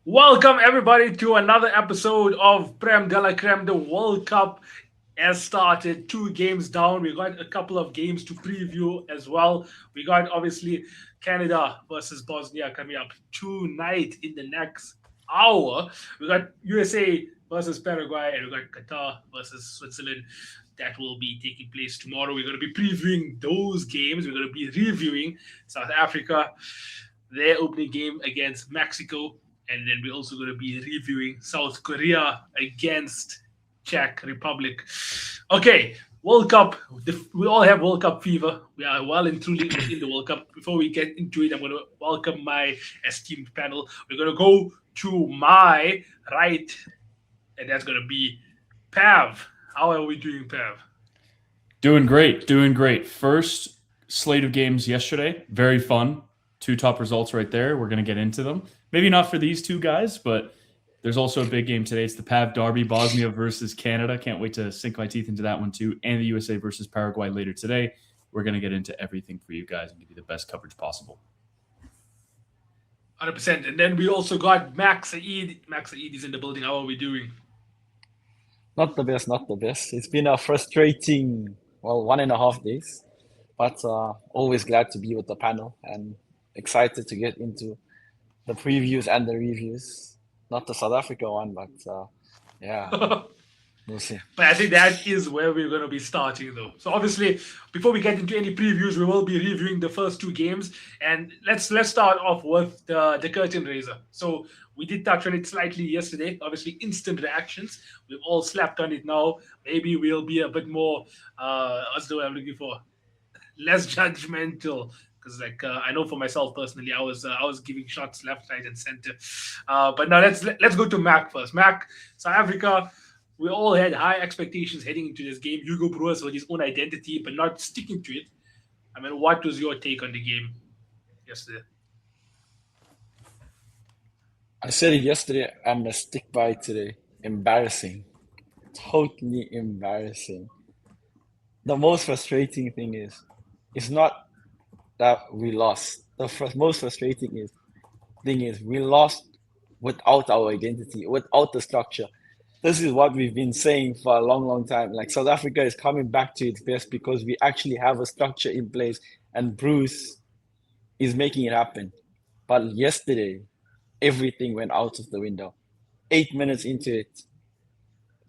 Welcome everybody to another episode of Prem de la Creme. The World Cup has started. Two games down. We got a couple of games to preview as well. We got obviously Canada versus Bosnia coming up tonight in the next hour. We got USA versus Paraguay, and we got Qatar versus Switzerland. That will be taking place tomorrow. We're going to be previewing those games. We're going to be reviewing South Africa, their opening game against Mexico, and then we're also going to be reviewing South Korea against Czech Republic. Okay, World Cup. We all have World Cup fever. We are well and truly in the World Cup. Before we get into it, I'm going to welcome my esteemed panel. We're going to go to my right, and that's going to be Pav. How are we doing, Pav? Doing great, doing great. First slate of games yesterday, very fun. Two top results right there. We're going to get into them. Maybe not for these two guys, but there's also a big game today. It's the PAV Derby, Bosnia versus Canada. Can't wait to sink my teeth into that one too. And the USA versus Paraguay later today. We're going to get into everything for you guys and give you the best coverage possible. 100%. And then we also got Max Saeed. Max Saeed is in the building. How are we doing? Not the best, not the best. It's been a frustrating, 1.5 days, but always glad to be with the panel and excited to get into the previews and the reviews. Not the South Africa one, but yeah, we'll see. But I think that is where we're going to be starting, though. So obviously, before we get into any previews, we will be reviewing the first two games, and let's start off with the curtain raiser. So we did touch on it slightly yesterday. Obviously, instant reactions. We've all slapped on it now. Maybe we'll be a bit more. What's the word I'm looking for? Less judgmental. Because I know for myself personally, I was giving shots left, right, and center. But now let's go to Mac first. Mac, South Africa. We all had high expectations heading into this game. Hugo Broos with his own identity, but not sticking to it. I mean, what was your take on the game yesterday? I said it yesterday, I'm gonna stick by it today. Embarrassing. Totally embarrassing. The most frustrating thing is, it's not that we lost. The most frustrating thing is we lost without our identity, without the structure. This is what we've been saying for a long, long time. Like South Africa is coming back to its best because we actually have a structure in place, and Bruce is making it happen. But yesterday, everything went out of the window. 8 minutes into it,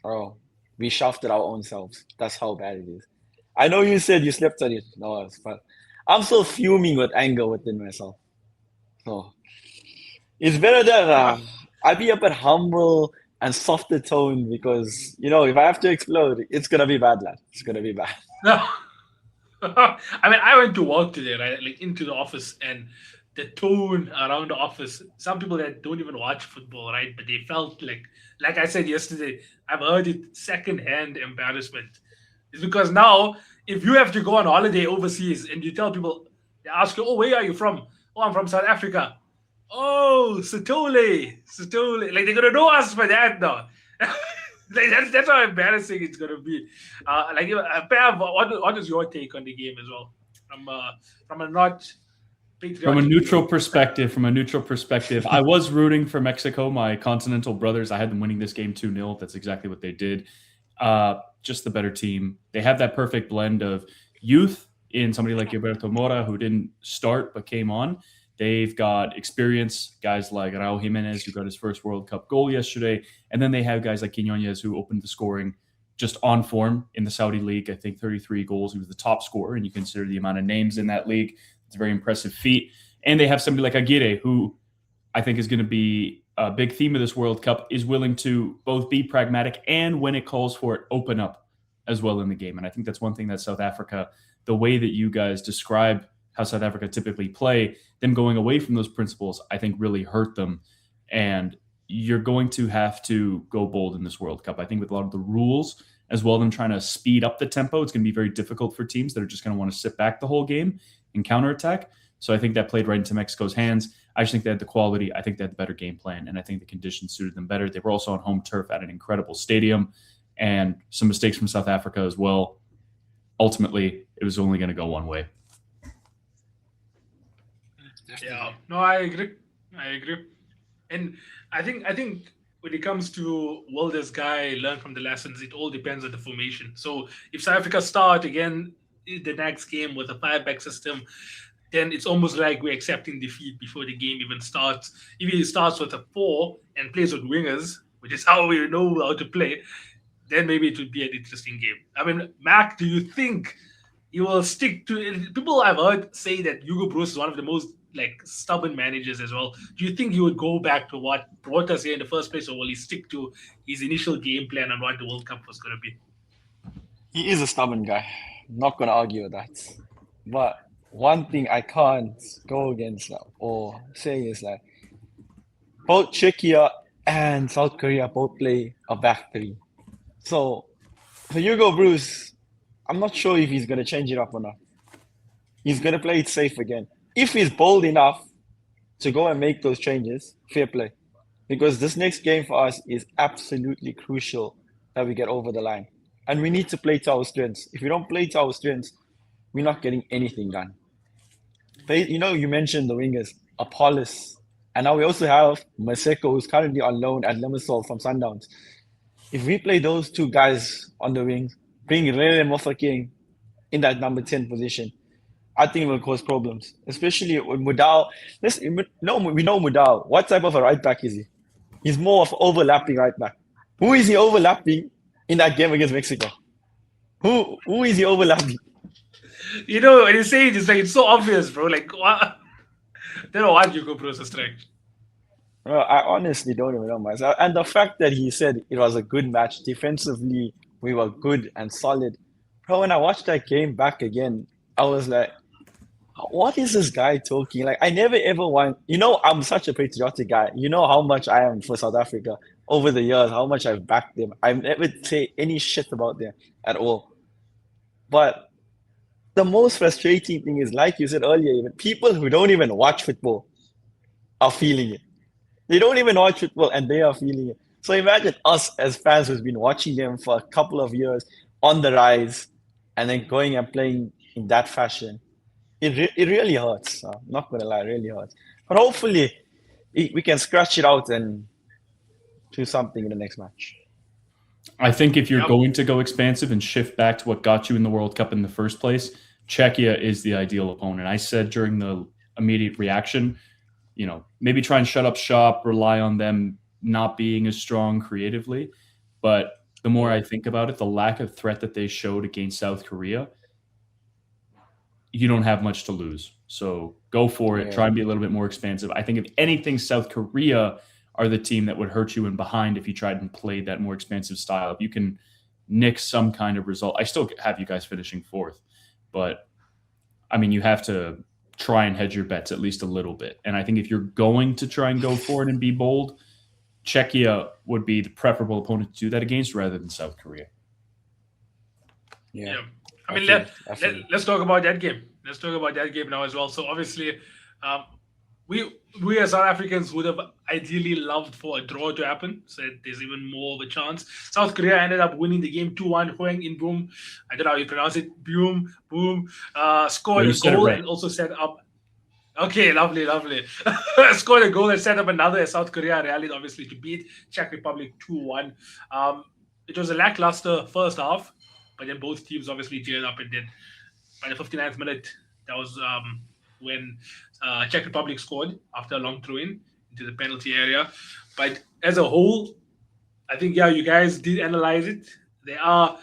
oh, we shafted our own selves. That's how bad it is. I know you said you slept on it, no, but I'm still fuming with anger within myself. So it's better that I be a bit humble and softer tone because if I have to explode, it's gonna be bad, lad. It's gonna be bad. No. I mean, I went to work today, right? Like into the office, and the tone around the office. Some people that don't even watch football, right? But they felt like I said yesterday, I've heard it secondhand embarrassment. It's because now, if you have to go on holiday overseas and you tell people, they ask you, "Oh, where are you from?" "Oh, I'm from South Africa." "Oh, Sitole." Like they're gonna know us for that now. Like that's how embarrassing it's gonna be. Pav, what is your take on the game as well? From a not From a patriotic neutral view. perspective, I was rooting for Mexico, my continental brothers. I had them winning this game 2-0. That's exactly what they did. Just the better team. They have that perfect blend of youth in somebody like Gilberto Mora, who didn't start but came on. They've got experience, guys like Raul Jimenez, who got his first World Cup goal yesterday. And then they have guys like Quinones, who opened the scoring just on form in the Saudi League. I think 33 goals. He was the top scorer, and you consider the amount of names in that league. It's a very impressive feat. And they have somebody like Aguirre, who I think is going to be a big theme of this World Cup, is willing to both be pragmatic and, when it calls for it, open up as well in the game. And I think that's one thing that South Africa, the way that you guys describe how South Africa typically play, them going away from those principles, I think really hurt them. And you're going to have to go bold in this World Cup. I think with a lot of the rules, as well, them trying to speed up the tempo, it's going to be very difficult for teams that are just going to want to sit back the whole game and counterattack. So I think that played right into Mexico's hands. I just think they had the quality. I think they had the better game plan, and I think the conditions suited them better. They were also on home turf at an incredible stadium, and some mistakes from South Africa as well. Ultimately, it was only going to go one way. Yeah, Definitely. no, I agree. I agree. And I think when it comes to will this guy learn from the lessons, it all depends on the formation. So if South Africa start again the next game with a five-back system, then it's almost like we're accepting defeat before the game even starts. If he starts with a four and plays with wingers, which is how we know how to play, then maybe it would be an interesting game. I mean, Mac, do you think he will stick to? People I've heard say that Hugo Bruce is one of the most like stubborn managers as well. Do you think he would go back to what brought us here in the first place, or will he stick to his initial game plan and what the World Cup was going to be? He is a stubborn guy. I'm not gonna argue with that. But one thing I can't go against or say is that both Czechia and South Korea both play a back three. So for Hugo Bruce, I'm not sure if he's gonna change it up or not. He's gonna play it safe again. If he's bold enough to go and make those changes, fair play. Because this next game for us is absolutely crucial that we get over the line. And we need to play to our strengths. If we don't play to our strengths, we're not getting anything done. You mentioned the wingers, Apollos. And now we also have Maseko, who's currently on loan at Limassol from Sundowns. If we play those two guys on the wings, bring Rere Mofokeng in that number 10 position, I think it will cause problems, especially with Mudau. We know Mudau. What type of a right back is he? He's more of overlapping right back. Who is he overlapping in that game against Mexico? Who is he overlapping? You know, when you say it, it's like it's so obvious, bro. Like, what? They don't want Hugo Bruce's strength. Well, I honestly don't even know myself. And the fact that he said it was a good match defensively, we were good and solid. Bro, when I watched that game back again, I was like, what is this guy talking? Like, I never ever want, I'm such a patriotic guy. You know how much I am for South Africa over the years, how much I've backed them. I've never say any shit about them at all. But the most frustrating thing is, like you said earlier, even people who don't even watch football are feeling it. They don't even watch football and they are feeling it. So imagine us as fans who's been watching them for a couple of years on the rise and then going and playing in that fashion. It really hurts. I'm not gonna lie, it really hurts. But hopefully we can scratch it out and do something in the next match. I think if you're Yep. going to go expansive and shift back to what got you in the World Cup in the first place, Czechia is the ideal opponent. I said during the immediate reaction, maybe try and shut up shop, rely on them not being as strong creatively. But the more I think about it, the lack of threat that they showed against South Korea, you don't have much to lose. So go for it. Yeah. Try and be a little bit more expansive. I think if anything, South Korea are the team that would hurt you in behind if you tried and played that more expansive style. If you can nick some kind of result, I still have you guys finishing fourth. But, I mean, you have to try and hedge your bets at least a little bit. And I think if you're going to try and go for it and be bold, Czechia would be the preferable opponent to do that against rather than South Korea. Yeah. I mean, I feel let's talk about that game. Let's talk about that game now as well. So obviously, we as South Africans would have ideally loved for a draw to happen, so that there's even more of a chance. South Korea ended up winning the game 2-1. Hoeng In Boom, I don't know how you pronounce it. Boom, scored You a said it goal right. and also set up. Okay, lovely. Scored a goal and set up another as South Korea rallied, obviously, to beat Czech Republic 2-1. It was a lackluster first half, but then both teams obviously geared up, and then by the 59th minute, that was when Czech Republic scored after a long throw-in into the penalty area. But as a whole, I think, you guys did analyze it. There are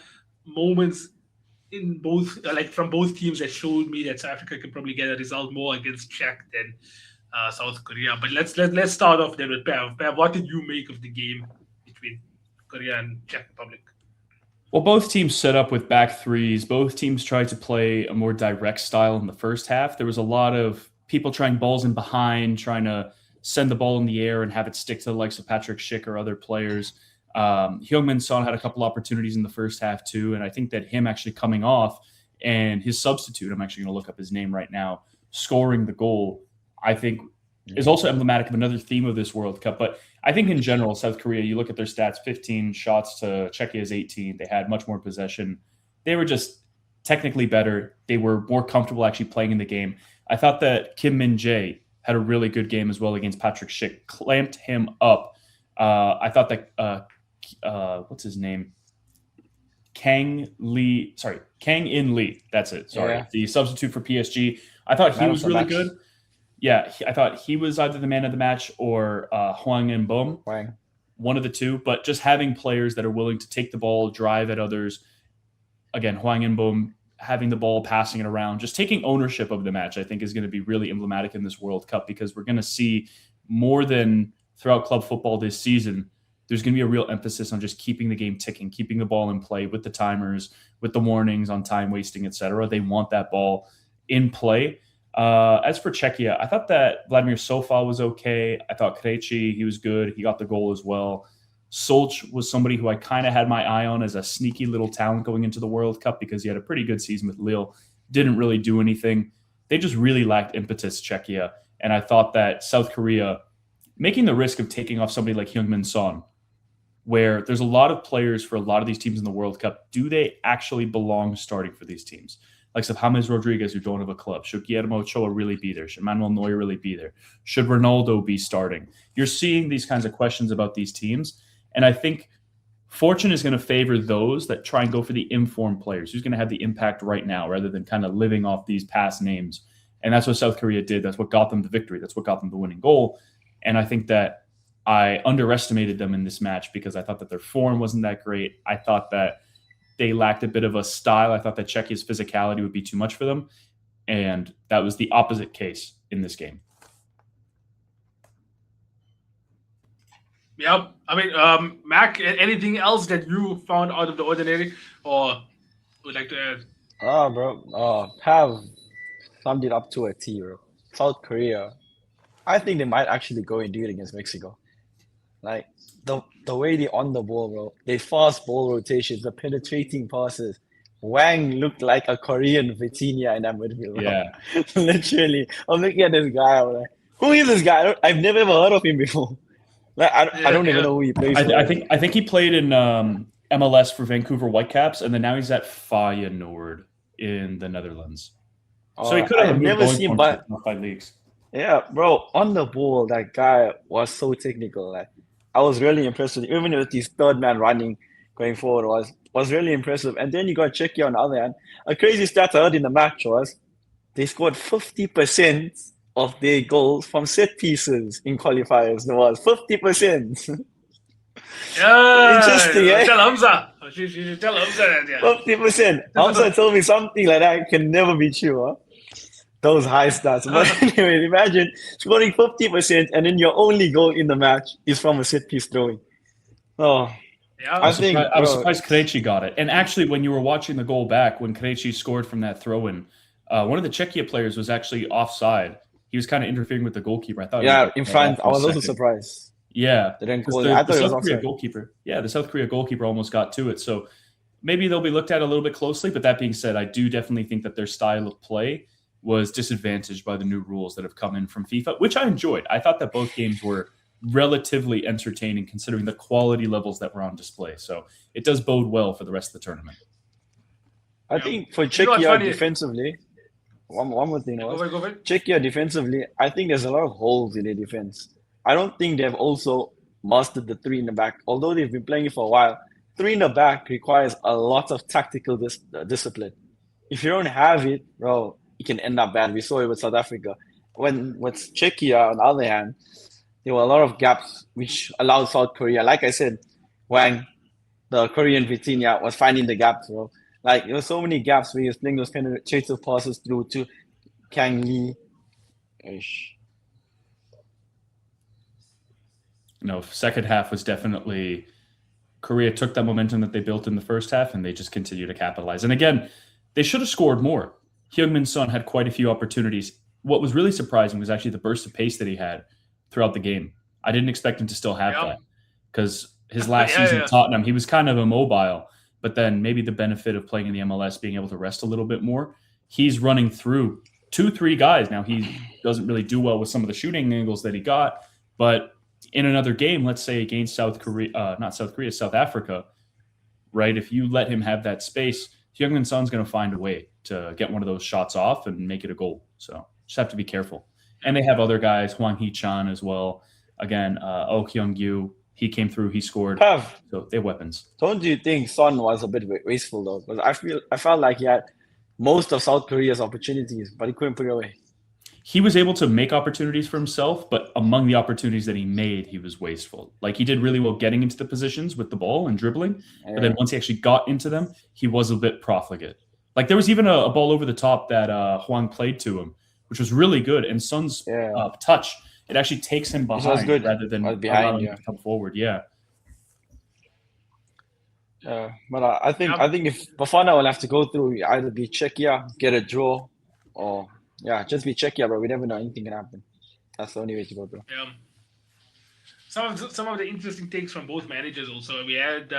moments in both, like from both teams, that showed me that South Africa can probably get a result more against Czech than South Korea. But let's start off then with Pev. Pev, what did you make of the game between Korea and Czech Republic? Well, both teams set up with back threes. Both teams tried to play a more direct style in the first half. There was a lot of people trying balls in behind, trying to send the ball in the air and have it stick to the likes of Patrick Schick or other players. Heung-min Son had a couple opportunities in the first half too, and I think that him actually coming off and his substitute, I'm actually going to look up his name right now, scoring the goal, I think is also emblematic of another theme of this World Cup. But I think in general, South Korea, you look at their stats, 15 shots to Czechia's 18. They had much more possession. They were just technically better. They were more comfortable actually playing in the game. I thought that Kim Min-jae had a really good game as well against Patrick Schick, clamped him up. I thought that what's his name? Kang In Lee. That's it. Sorry. The substitute for PSG. I thought he was really good. Yeah, I thought he was either the man of the match or Hwang In-beom. One of the two. But just having players that are willing to take the ball, drive at others. Again, Hwang In-beom having the ball, passing it around, just taking ownership of the match, I think is going to be really emblematic in this World Cup, because we're going to see more than throughout club football this season. There's going to be a real emphasis on just keeping the game ticking, keeping the ball in play with the timers, with the warnings on time wasting, etc. They want that ball in play. As for Czechia, I thought that Vladimir Sofal was okay. I thought Krejci, he was good. He got the goal as well. Solch was somebody who I kind of had my eye on as a sneaky little talent going into the World Cup, because he had a pretty good season with Lille. Didn't really do anything. They just really lacked impetus, Czechia. And I thought that South Korea, making the risk of taking off somebody like Heung-min Son, where there's a lot of players for a lot of these teams in the World Cup, do they actually belong starting for these teams? Like James Rodriguez, who don't have a club. Should Guillermo Ochoa really be there? Should Manuel Neuer really be there? Should Ronaldo be starting? You're seeing these kinds of questions about these teams. And I think fortune is going to favor those that try and go for the informed players. Who's going to have the impact right now rather than kind of living off these past names. And that's what South Korea did. That's what got them the victory. That's what got them the winning goal. And I think that I underestimated them in this match because I thought that their form wasn't that great. I thought that they lacked a bit of a style. I thought that Czechia's physicality would be too much for them. And that was the opposite case in this game. Yep. I mean, Mac, anything else that you found out of the ordinary or would like to add? Oh, bro. Have summed it up to a T, bro. South Korea, I think they might actually go and do it against Mexico. Like, the way they on the ball, bro. They fast ball rotations, the penetrating passes. Wang looked like a Korean Vitinha in that midfield. Yeah. Literally. I'm looking at this guy. I'm like, who is this guy? I've never ever heard of him before. Like, I don't even know who he plays for. I think he played in MLS for Vancouver Whitecaps, and then now he's at Feyenoord in the Netherlands. So he could have never seen, but five leagues. Yeah, bro, on the ball, that guy was so technical. Like, I was really impressed with him. Even with his third man running, going forward, was really impressive. And then you got Czechia on the other hand. A crazy stat I heard in the match was they scored 50% of their goals from set pieces in qualifiers. There was 50%. Yeah, interesting, eh? Tell Hamza. You should tell Hamza that, yeah. 50%. Hamza told me something like that can never be true, huh? Those high stats. But anyway, imagine scoring 50% and then your only goal in the match is from a set piece throwing. Oh, yeah. I was surprised Krejci got it. And actually, when you were watching the goal back, when Krejci scored from that throw-in, one of the Czechia players was actually offside. He was kind of interfering with the goalkeeper. I thought. Yeah, in front. I was also surprised. Yeah, they didn't call it. I thought it was South Korea goalkeeper. Yeah, the South Korea goalkeeper almost got to it. So maybe they'll be looked at a little bit closely. But that being said, I do definitely think that their style of play was disadvantaged by the new rules that have come in from FIFA, which I enjoyed. I thought that both games were relatively entertaining considering the quality levels that were on display. So it does bode well for the rest of the tournament. I think for Czechia defensively, one more thing. Go ahead. Czechia defensively, I think there's a lot of holes in their defense. I don't think they've also mastered the three in the back. Although they've been playing it for a while, three in the back requires a lot of tactical discipline. If you don't have it, bro, it can end up bad. We saw it with South Africa. When with Czechia, on the other hand, there were a lot of gaps which allowed South Korea. Like I said, Wang, the Korean Vitinha, was finding the gaps, bro. Like, there were so many gaps where he was playing those penetrative passes through to Kang Lee. No, second half was definitely Korea took that momentum that they built in the first half and they just continue to capitalize. And again, they should have scored more. Heung-min Son had quite a few opportunities. What was really surprising was actually the burst of pace that he had throughout the game. I didn't expect him to still have that because his last season at Tottenham, he was kind of immobile. But then maybe the benefit of playing in the MLS, being able to rest a little bit more, he's running through 2-3 guys. Now, he doesn't really do well with some of the shooting angles that he got. But in another game, let's say against South Africa, right? If you let him have that space, Heung-min Son's going to find a way to get one of those shots off and make it a goal. So just have to be careful. And they have other guys, Hwang Hee-chan as well. Again, Oh Kyung-gyu, he came through, he scored. Pav, So they have weapons. don't you think Son was a bit wasteful though? Because I felt like he had most of South Korea's opportunities, but he couldn't put it away. He was able to make opportunities for himself, but among the opportunities that he made, he was wasteful. Like he did really well getting into the positions with the ball and dribbling, but then once he actually got into them, he was a bit profligate. Like there was even a ball over the top that Hwang played to him, which was really good. And Son's touch, it actually takes him behind rather than allowing him to come forward. Yeah. But I think if Bafana will have to go through, either be Czechia, get a draw, or just be Czechia, but we never know, anything can happen. That's the only way to go through. Yeah. Some of the interesting takes from both managers also. We had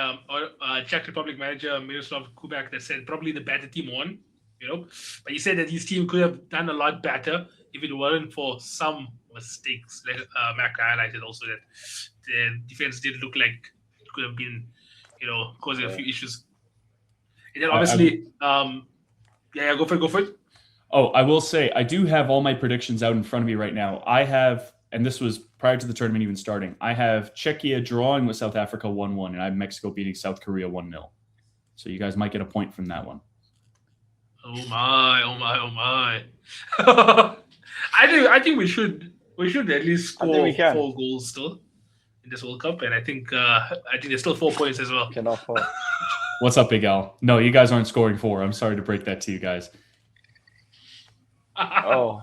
Czech Republic manager Miroslav Kubak that said probably the better team won, but he said that his team could have done a lot better if it weren't for some mistakes. Like Mac highlighted also that the defense did look like it could have been, causing a few issues. And then obviously, go for it. Oh, I will say, I do have all my predictions out in front of me right now. I have, and this was prior to the tournament even starting, I have Czechia drawing with South Africa 1-1, and I have Mexico beating South Korea 1-0. So you guys might get a point from that one. Oh my. I think we should at least score 4 goals still in this World Cup, and I think there's still 4 points as well. Cannot fall. What's up, Big Al? No, you guys aren't scoring 4. I'm sorry to break that to you guys. I'm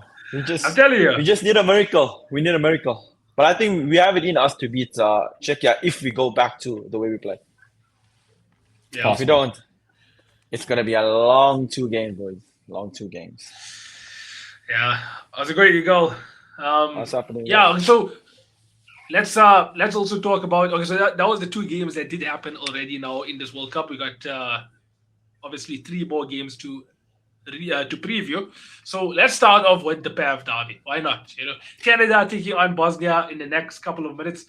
telling you, we just need a miracle. We need a miracle, but I think we have it in us to beat Czechia if we go back to the way we play. Yeah. If we don't, it's gonna be a long 2 games, boys. Long 2 games. Yeah, that's a great goal. What's happening? Yeah, so let's also talk about. Okay, so that was the 2 games that did happen already now in this World Cup. We got obviously 3 more games to preview. So let's start off with the PAV derby. Why not? Canada taking on Bosnia in the next couple of minutes.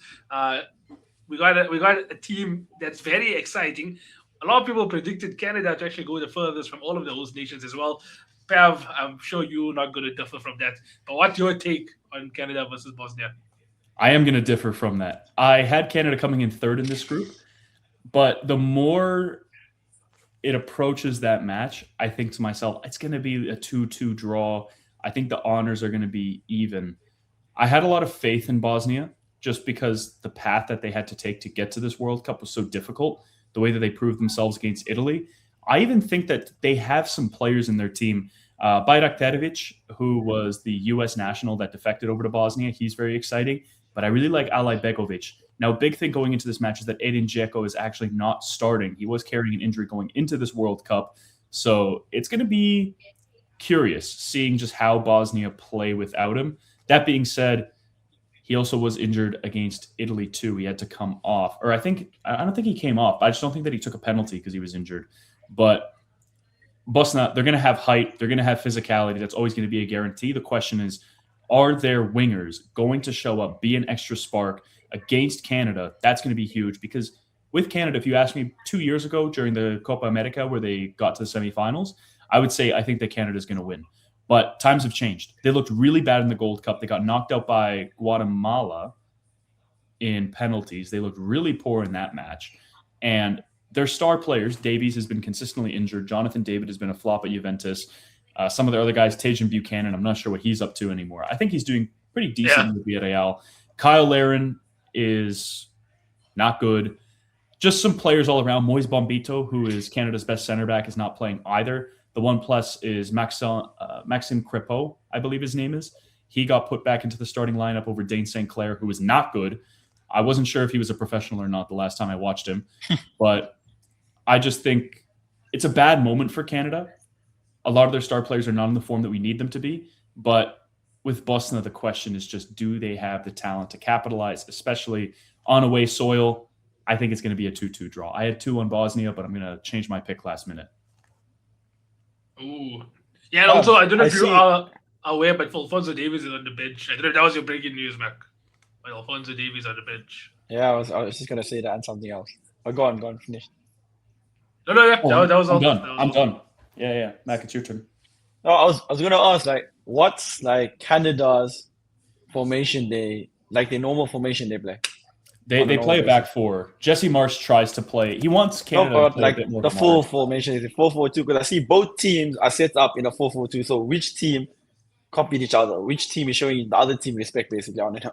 We got a team that's very exciting. A lot of people predicted Canada to actually go the furthest from all of the host nations as well. PAV, I'm sure you're not going to differ from that. But what's your take on Canada versus Bosnia? I am going to differ from that. I had Canada coming in 3rd in this group, but the more it approaches that match, I think to myself, it's going to be a 2-2 draw. I think the honors are going to be even. I had a lot of faith in Bosnia just because the path that they had to take to get to this World Cup was so difficult, the way that they proved themselves against Italy. I even think that they have some players in their team. Bajraktarevic, who was the U.S. national that defected over to Bosnia, he's very exciting. But I really like Alay Begovic. Now, big thing going into this match is that Edin Dzeko is actually not starting. He was carrying an injury going into this World Cup. So it's going to be curious seeing just how Bosnia play without him. That being said, he also was injured against Italy too. He had to come off. Or I don't think he came off. I just don't think that he took a penalty because he was injured. But Bosnia, they're going to have height. They're going to have physicality. That's always going to be a guarantee. The question is, are their wingers going to show up, be an extra spark against Canada? That's going to be huge because with Canada, if you asked me 2 years ago during the Copa America where they got to the semifinals, I would say I think that Canada is going to win. But times have changed. They looked really bad in the Gold Cup. They got knocked out by Guatemala in penalties. They looked really poor in that match. And their star players, Davies has been consistently injured. Jonathan David has been a flop at Juventus. Some of the other guys, Tajan Buchanan, I'm not sure what he's up to anymore. I think he's doing pretty decent with Villarreal. Kyle Larin is not good. Just some players all around. Moise Bombito, who is Canada's best center back, is not playing either. The one plus is Maxime Crepeau, I believe his name is. He got put back into the starting lineup over Dane St. Clair, who was not good. I wasn't sure if he was a professional or not the last time I watched him. But I just think it's a bad moment for Canada. A lot of their star players are not in the form that we need them to be. But with Bosnia, the question is just, do they have the talent to capitalize, especially on away soil? I think it's going to be a 2-2 draw. I had 2 on Bosnia, but I'm going to change my pick last minute. Ooh. Yeah, and also, I don't know if you are aware, but Alphonso Davies is on the bench. I don't know if that was your breaking news, Mac. But Alphonso Davies on the bench. Yeah, I was just going to say that and something else. But go on, finish. No, that was all. I'm done. Yeah. Mac, it's your turn. No, I was going to ask, what's Canada's formation the normal formation they play? They On a play a normal back four. Jesse Marsh tries to play. He wants No, Canada to but play a like bit more the modern. full formation is a 4-4-2 because I see both teams are set up in a 4-4-2. So which team copied each other? Which team is showing the other team respect basically on it?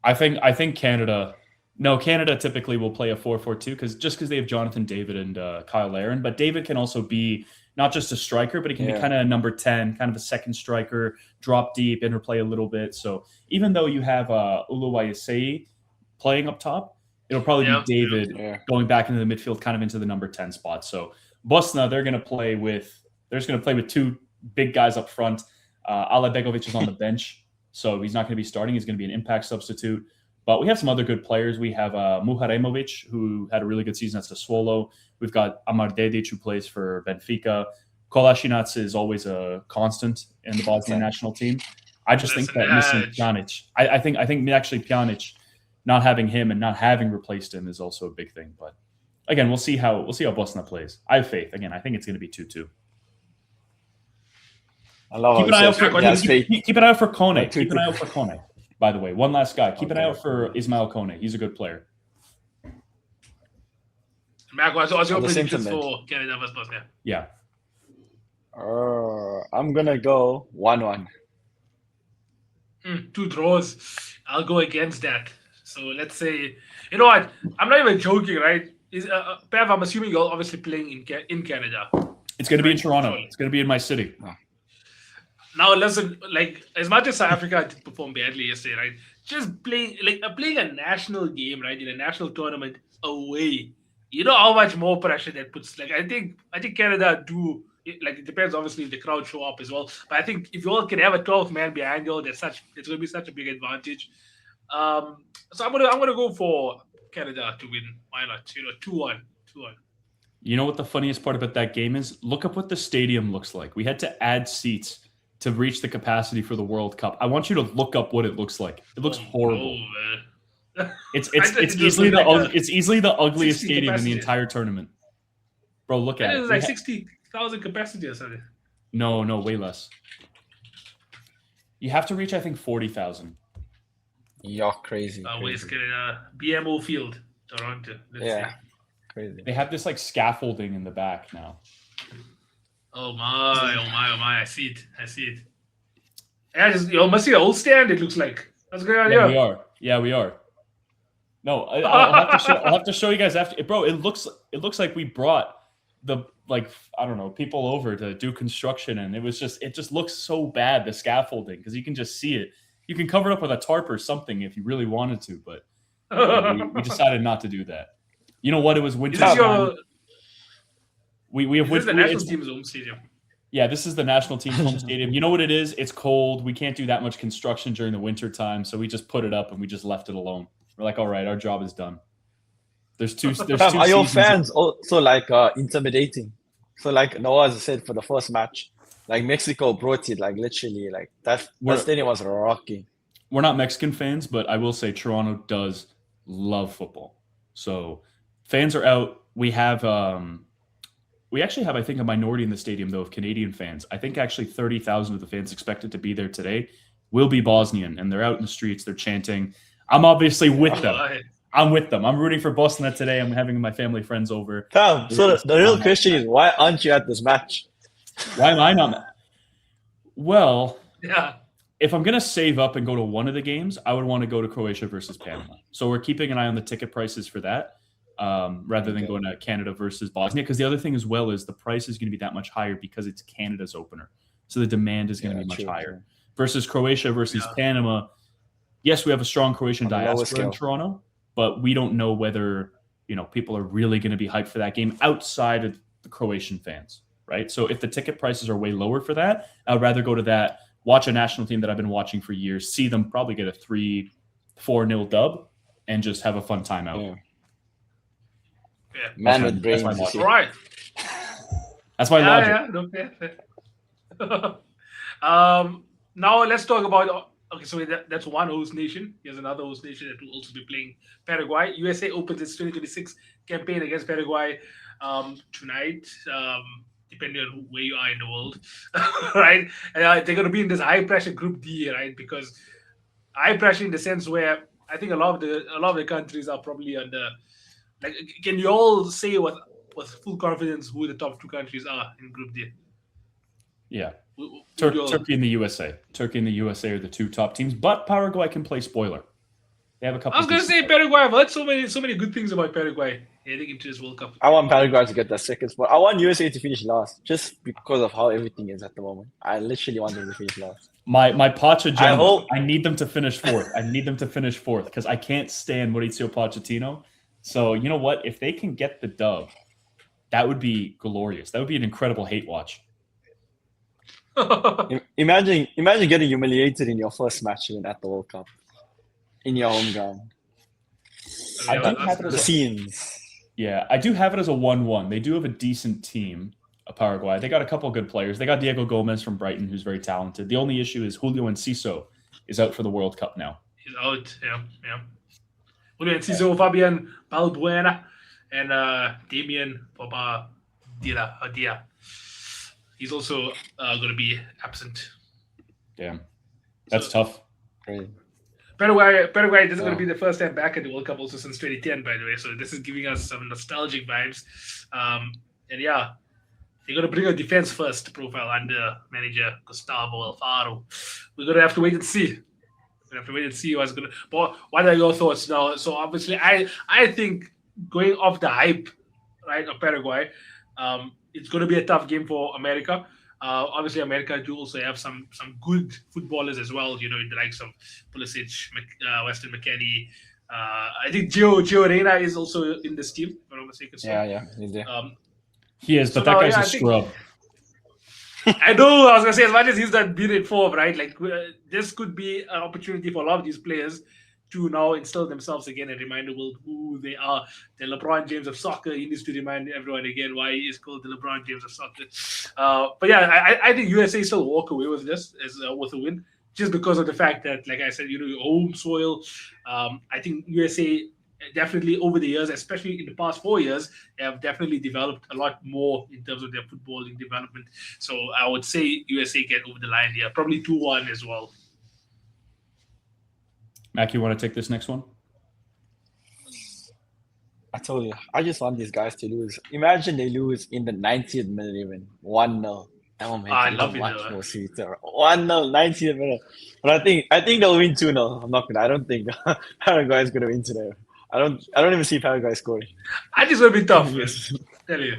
I think Canada. No, Canada typically will play a 4-4-2 because they have Jonathan David and Kyle Larin. But David can also be not just a striker, but he can be kind of a number 10, kind of a second striker, drop deep, interplay a little bit. So even though you have Uluwayasei playing up top, it'll probably be David going back into the midfield, kind of into the number 10 spot. So Bosna, they're going to play with two big guys up front. Ale Begovic is on the bench, so he's not going to be starting. He's going to be an impact substitute. But we have some other good players. We have Muharemovic, who had a really good season at Sassuolo. We've got Amar Dedic, who plays for Benfica. Kolasinac is always a constant in the Bosnian national team. I just think that missing Pjanic, I think actually Pjanic, not having him and not having replaced him is also a big thing. But again, we'll see how Bosna plays. I have faith. Again, I think it's going to be 2-2. I love keep an eye out for Kone. Keep an eye out for Kone. By the way, one last guy. Keep an eye out for Ismail Kone. He's a good player. Mark, what's your predictions for Canada versus Bosnia? Yeah. I'm gonna go 1-1. 2 draws. I'll go against that. So let's say, you know what? I'm not even joking, right? Pev, I'm assuming you're obviously playing in Canada. It's going to be in Toronto. It's going to be in my city. Oh. Now, listen, like, as much as South Africa did perform badly yesterday, right? Just playing a national game, right, in a national tournament away. You know how much more pressure that puts. Like, I think Canada do. Like, it depends, obviously, if the crowd show up as well. But I think if you all can have a 12 man behind you, it's going to be such a big advantage. So I'm gonna go for Canada to win. Why not? 2-1. You know what the funniest part about that game is? Look up what the stadium looks like. We had to add seats to reach the capacity for the World Cup. I want you to look up what it looks like. It looks horrible. No, it's easily the ugliest stadium in the entire tournament. Bro, look at it. It's like 60,000 capacity or something. No, way less. You have to reach, I think, 40,000. You're crazy. Where's Canada? BMO Field, Toronto. Crazy. They have this like scaffolding in the back now. Oh my! I see it. Yeah, you must see the old stand. It looks like. What's going on here? Yeah, we are. No, I'll have to show you guys after. Bro, it looks like we brought the people over to do construction, and it just looks so bad, the scaffolding, because you can just see it. You can cover it up with a tarp or something if you really wanted to, but we decided not to do that. You know what? It was winter. We have this is the national team's home stadium. Yeah, this is the national team's home stadium. You know what it is? It's cold. We can't do that much construction during the winter time, so we just put it up and we just left it alone. We're like, all right, our job is done. There's two. Are your fans also like intimidating? So like Noah said for the first match, like Mexico brought it like literally like that stadium was rocking. We're not Mexican fans, but I will say Toronto does love football. So fans are out. We actually have, I think, a minority in the stadium, though, of Canadian fans. I think actually 30,000 of the fans expected to be there today will be Bosnian, and they're out in the streets. They're chanting. I'm obviously with them. I'm with them. I'm rooting for Bosnia today. I'm having my family friends over. Tom, so the real question is, why aren't you at this match? Why am I not? Well, yeah. If I'm going to save up and go to one of the games, I would want to go to Croatia versus Panama. So we're keeping an eye on the ticket prices for that. Rather than going to Canada versus Bosnia. Because the other thing as well is the price is going to be that much higher because it's Canada's opener. So the demand is going to be much higher. Versus Croatia versus Panama. Yes, we have a strong Croatian diaspora in Toronto, but we don't know whether people are really going to be hyped for that game outside of the Croatian fans, right? So if the ticket prices are way lower for that, I'd rather go to that, watch a national team that I've been watching for years, see them probably get a 3-4-0 dub, and just have a fun time out. Yeah. Man with brains. That's right. That's my logic. Now let's talk about. Okay, so that's one host nation. Here's another host nation that will also be playing Paraguay. USA opens its 2026 campaign against Paraguay tonight, depending on where you are in the world, right? They're going to be in this high pressure Group D, right? Because high pressure in the sense where I think a lot of the countries are probably under. Like, can you all say with full confidence who the top two countries are in Group D? Yeah. Would you all- Turkey and the USA. Turkey and the USA are the two top teams, but Paraguay can play spoiler. They have a couple. I was going to say Paraguay. I've heard so many good things about Paraguay heading into this World Cup. I want Paraguay to get that second spot. I want USA to finish last, just because of how everything is at the moment. I literally want them to finish last. My Poch agenda, I I need them to finish fourth. I need them to finish fourth because I can't stand Mauricio Pochettino. So you know what? If they can get the dub, that would be glorious. That would be an incredible hate watch. Imagine getting humiliated in your first match even at the World Cup, in your home ground. I do have it as The a, scenes. yeah, I do have it as a 1-1. They do have a decent team, Paraguay. They got a couple of good players. They got Diego Gomez from Brighton, who's very talented. The only issue is Julio Enciso is out for the World Cup now. He's out. Yeah. Julio Enciso, Fabian Balbuena, and Damien Dia. He's also going to be absent. Damn, that's tough. Great. Paraguay, this is going to be the first time back at the World Cup also since 2010, by the way. So this is giving us some nostalgic vibes. And yeah, they're going to bring a defense first profile under manager Gustavo Alfaro. We're going to have to wait and see. What's going to. But what are your thoughts now? So obviously, I think going off the hype, right, of Paraguay, it's going to be a tough game for America. Obviously, America do also have some good footballers as well. You know, the likes of Pulisic, Weston McKennie. I think Gio Reyna is also in this team, if I'm not mistaken. So, Yeah, he's there. He is, but that guy's a scrub. I know. I was gonna say, as much as he's that been in form, right? Like this could be an opportunity for a lot of these players to now instill themselves again and remind the world who they are. The LeBron James of soccer. He needs to remind everyone again why he is called the LeBron James of soccer. But yeah, I think USA still walk away with this as with a win, just because of the fact that, like I said, you know, your home soil. I think USA definitely over the years, especially in the past 4 years, have definitely developed a lot more in terms of their footballing development. So I would say USA get over the line here, probably 2-1 as well. Mac, you want to take this next one? I told you, I just want these guys to lose. Imagine they lose in the 90th minute even. 1-0. That will make it much more sweeter. 1-0, 90th minute. But I think they'll win 2-0. I don't think Paraguay is gonna win today. I don't even see Paraguay scoring. I just will be tough. Tell you.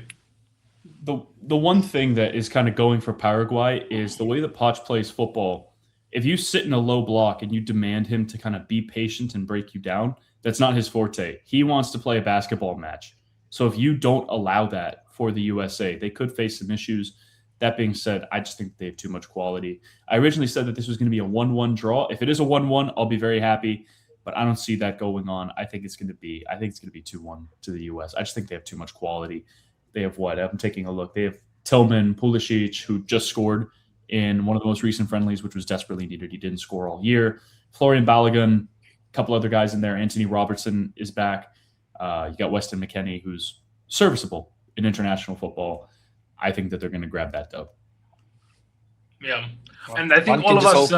The one thing that is kind of going for Paraguay is the way that Poch plays football. If you sit in a low block and you demand him to kind of be patient and break you down, that's not his forte. He wants to play a basketball match. So if you don't allow that for the USA, they could face some issues. That being said, I just think they have too much quality. I originally said that this was going to be a 1-1 draw. If it is a 1-1, I'll be very happy. But I don't see that going on. I think it's going to be 2-1 to the US. I just think they have too much quality. They have what? I'm taking a look. They have Tillman, Pulisic, who just scored in one of the most recent friendlies, which was desperately needed. He didn't score all year. Florian Balogun, a couple other guys in there. Anthony Robertson is back. You got Weston McKennie, who's serviceable in international football. I think that they're going to grab that dub. Yeah, and I think all of us,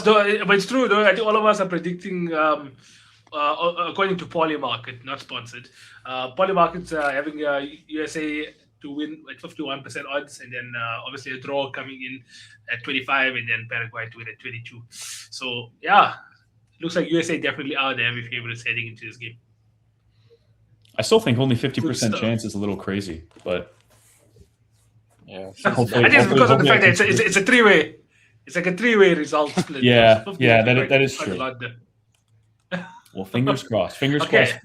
though, but it's true though. I think all of us are predicting, according to Polymarket, not sponsored. Polymarket's having USA to win at 51% odds, and then obviously a draw coming in at 25, and then Paraguay to win at 22. So yeah, looks like USA definitely are the heavy favorites heading into this game. I still think only 50% chance is a little crazy, but yeah, I think it's because of the fact that it's a three-way. It's like a three-way result split. Yeah, that is true. Well, fingers crossed. Fingers crossed.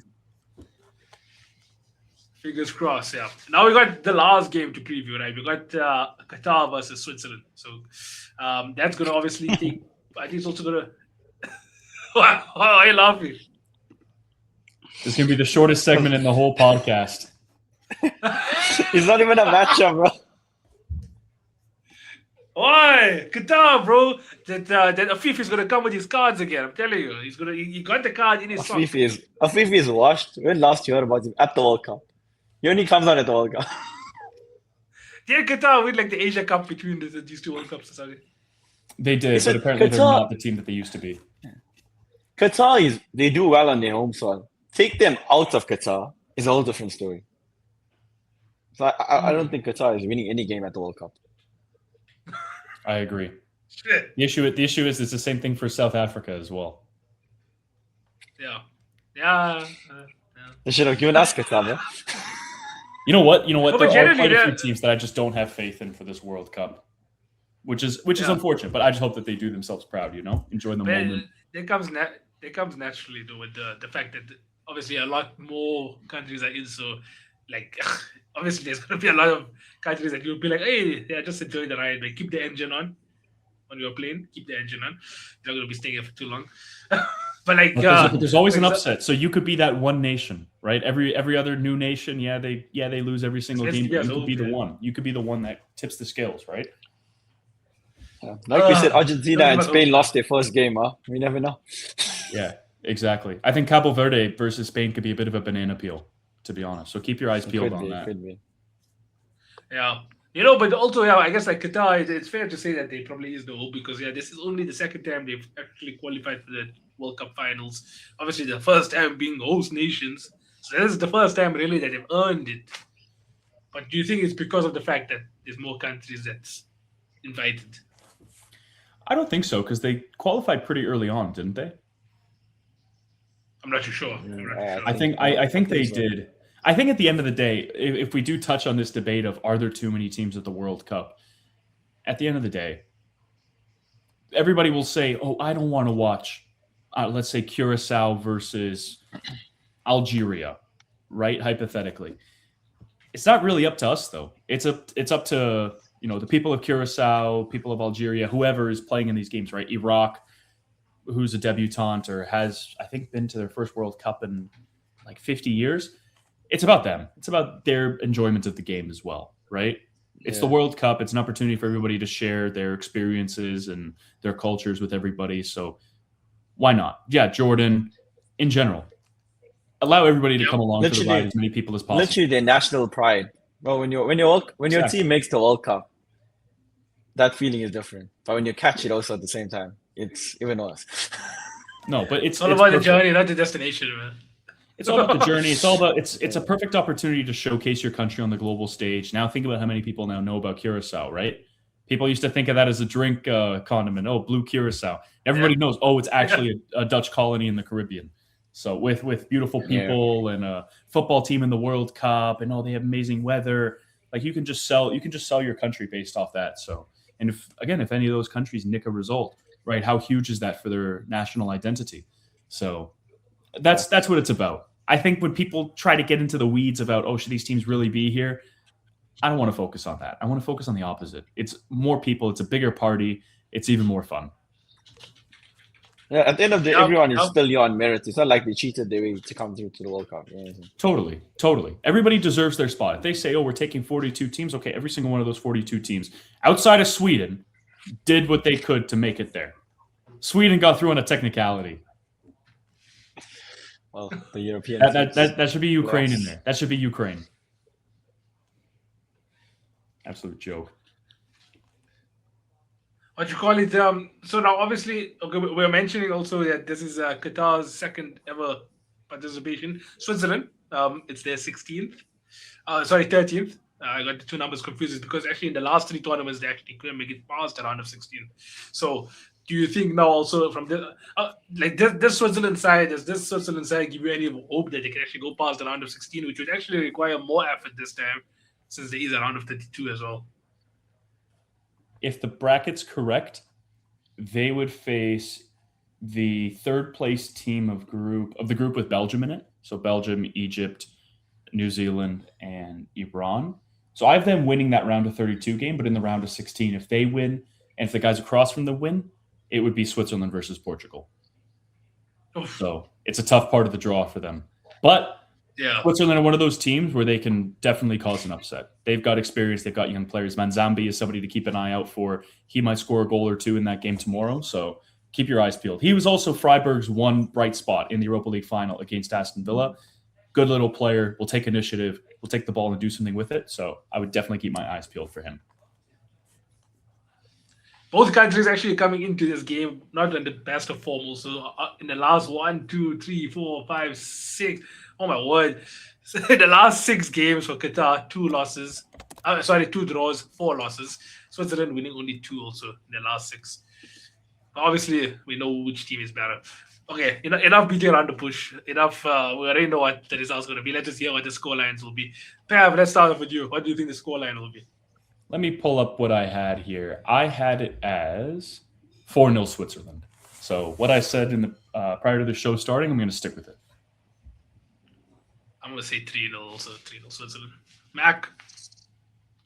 Fingers crossed, yeah. Now we got the last game to preview, right? We got Qatar versus Switzerland. So that's going to obviously take... I think it's also going to... Why are you laughing? This is going to be the shortest segment in the whole podcast. It's not even a matchup, bro. Why? Qatar, bro. That Afif is going to come with his cards again. I'm telling you. He got the card in his sock. Afif is washed. When last you heard about him? At the World Cup. He only comes on at the World Cup. Did Qatar win like the Asia Cup between these two World Cups? Sorry. They did, but apparently they're not the team that they used to be. Qatar they do well on their home soil. Take them out of Qatar is a whole different story. So I don't think Qatar is winning any game at the World Cup. I agree. Shit. The issue is it's the same thing for South Africa as well. Yeah. They should have given us Qatar, bro. You know what? but There are generally, quite a few yeah. teams that I just don't have faith in for this World Cup, which is unfortunate. But I just hope that they do themselves proud. Enjoy the moment. It comes naturally though with the fact that obviously a lot more countries are in. So like obviously there's gonna be a lot of countries that you'll be like, hey, yeah, just enjoy the ride. Like keep the engine on your plane. Keep the engine on. You're not gonna be staying here for too long. But like, But there's always an upset. So you could be that one nation, right? Every other new nation, they lose every single game. But you could be the one. You could be the one that tips the scales, right? Yeah. Like we said, Argentina and Spain lost their first game, huh? We never know. Yeah, exactly. I think Cabo Verde versus Spain could be a bit of a banana peel, to be honest. So keep your eyes peeled on that. Could be. Yeah. But also, I guess like Qatar, it's fair to say that they probably is the hope because this is only the second time they've actually qualified for the World Cup finals. Obviously, the first time being host nations. So this is the first time really that they've earned it. But do you think it's because of the fact that there's more countries that's invited? I don't think so because they qualified pretty early on, didn't they? I'm not too sure. I think they did. I think at the end of the day, if we do touch on this debate of are there too many teams at the World Cup, at the end of the day, everybody will say, oh, I don't want to watch, let's say, Curacao versus Algeria, right? Hypothetically. It's not really up to us, though. It's up to, the people of Curacao, people of Algeria, whoever is playing in these games, right? Iraq, who's a debutante or has, I think, been to their first World Cup in like 50 years. It's about them. It's about their enjoyment of the game as well, right? It's the World Cup. It's an opportunity for everybody to share their experiences and their cultures with everybody. So why not? Yeah, Jordan, in general, allow everybody to come along for the ride, as many people as possible. Literally their national pride. Well, when your team makes the World Cup, that feeling is different. But when you catch it also at the same time, it's even worse. No, but it's all about the journey, not the destination, man. It's all about the journey. It's all about it's a perfect opportunity to showcase your country on the global stage. Now think about how many people now know about Curacao, right? People used to think of that as a drink condiment. Oh, blue Curacao. Everybody knows. Oh, it's actually a Dutch colony in the Caribbean. So with beautiful people and a football team in the World Cup, and they have amazing weather. Like you can just sell your country based off that. So, and if any of those countries nick a result, right? How huge is that for their national identity? So that's what it's about. I think when people try to get into the weeds about, should these teams really be here? I don't want to focus on that. I want to focus on the opposite. It's more people. It's a bigger party. It's even more fun. Yeah, at the end of the day, everyone is still on merit. It's not like they cheated their way to come through to the World Cup. Totally. Everybody deserves their spot. If they say, we're taking 42 teams, okay, every single one of those 42 teams, outside of Sweden, did what they could to make it there. Sweden got through on a technicality. Well, the European that should be Ukraine in there. That should be Ukraine. Absolute joke. What you call it? So now, obviously, we're mentioning also that this is Qatar's second ever participation. Switzerland, it's their 13th. I got the two numbers confused because actually in the last three tournaments they actually couldn't make it past the round of 16. So do you think now also from this Switzerland side, does this Switzerland side give you any hope that they can actually go past the round of 16, which would actually require more effort this time since there is a round of 32 as well? If the bracket's correct, they would face the third place team of the group with Belgium in it. So Belgium, Egypt, New Zealand, and Iran. So I have them winning that round of 32 game, but in the round of 16, if they win, and if the guys across from them win, it would be Switzerland versus Portugal. Oof. So it's a tough part of the draw for them. But Switzerland are one of those teams where they can definitely cause an upset. They've got experience. They've got young players. Manzambi is somebody to keep an eye out for. He might score a goal or two in that game tomorrow. So keep your eyes peeled. He was also Freiburg's one bright spot in the Europa League final against Aston Villa. Good little player. Will take initiative. Will take the ball and do something with it. So I would definitely keep my eyes peeled for him. Both countries actually coming into this game not in the best of form. Also, in the last 1, 2, 3, 4, 5, 6. Oh my word! In the last 6 games for Qatar, 2 losses. Sorry, 2 draws, 4 losses. Switzerland winning only 2 also in the last 6. Obviously, we know which team is better. Okay, enough beating around the bush. Enough. We already know what the result's going to be. Let's just hear what the score lines will be. Pav, let's start off with you. What do you think the score line will be? Let me pull up what I had here. I had it as 4-0 Switzerland. So what I said in the prior to the show starting, I'm going to stick with it. I'm going to say 3-0 also. 3-0 Switzerland. Mac?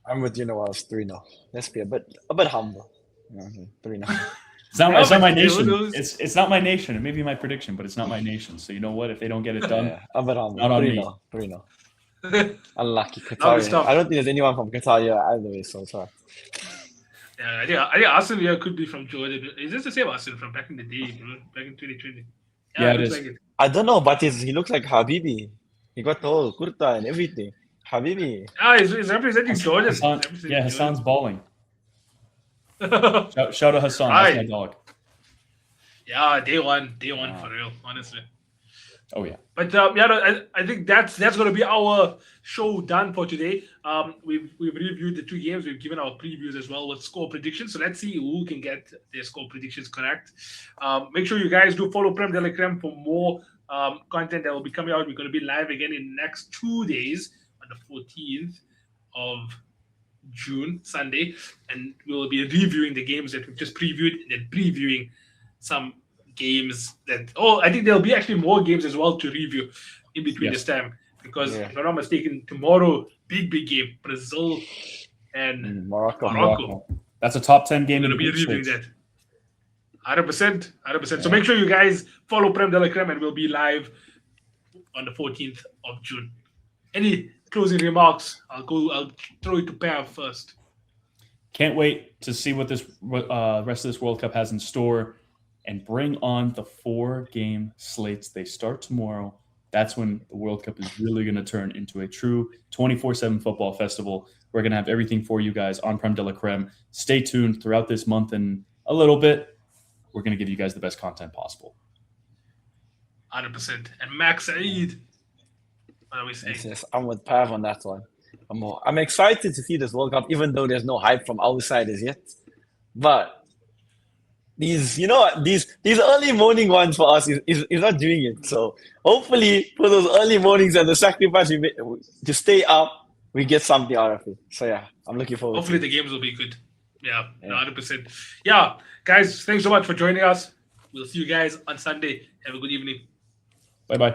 I'm with you, Noah. 3-0. Let's be a bit humble. 3-0. It's not my nation. those- It's not my nation. It may be my prediction, but it's not my nation. So you know what? If they don't get it done, Yeah, a bit humble. Not on me. 3-0. Unlucky Lovely Qatar. stuff. I don't think there's anyone from Qatar here either way, so it's hard. Yeah, I think Arsenal here could be from Jordan. Is this the same Arsenal from back in the day, bro? Back in 2020? Yeah, it looks is. like it. I don't know, but he looks like Habibi. He got the whole kurta and everything. Habibi. He's representing Jordan. Hassan, Representing yeah, Hassan's balling. Jordan. Shout out Hassan. Right. That's my dog. Yeah, day one Wow. for real, honestly. Oh yeah. But I think that's going to be our show done for today. We've reviewed the 2 games. We've given our previews as well with score predictions. So let's see who can get their score predictions correct. Make sure you guys do follow Prem de la Creme for more content that will be coming out. We're going to be live again in the next 2 days on the 14th of June, Sunday, and we'll be reviewing the games that we've just previewed and then previewing some games that I think there'll be actually more games as well to review in between Yes. this time, because Yeah. if I'm not mistaken, tomorrow big game, Brazil and Morocco. That's a top 10 game we're in going to the be group reviewing stage. that 100%. So Yeah. make sure you guys follow Prem de la Creme, and we'll be live on the 14th of June. Any closing remarks? I'll throw it to Pav first. Can't wait to see what this rest of this World Cup has in store, and bring on the 4-game slates. They start tomorrow. That's when the World Cup is really going to turn into a true 24/7 football festival. We're going to have everything for you guys on Prem de la Creme. Stay tuned throughout this month and a little bit. We're going to give you guys the best content possible. 100%. And Max Saeed, what are we saying? Yes, I'm with Pav on that one. I'm excited to see this World Cup, even though there's no hype from outsiders yet. But these early morning ones for us is not doing it. So hopefully for those early mornings and the sacrifice we make to stay up, we get something out of it. So yeah, I'm looking forward. Hopefully to the games will be good. Yeah, 100%. Yeah, guys, thanks so much for joining us. We'll see you guys on Sunday. Have a good evening. Bye-bye.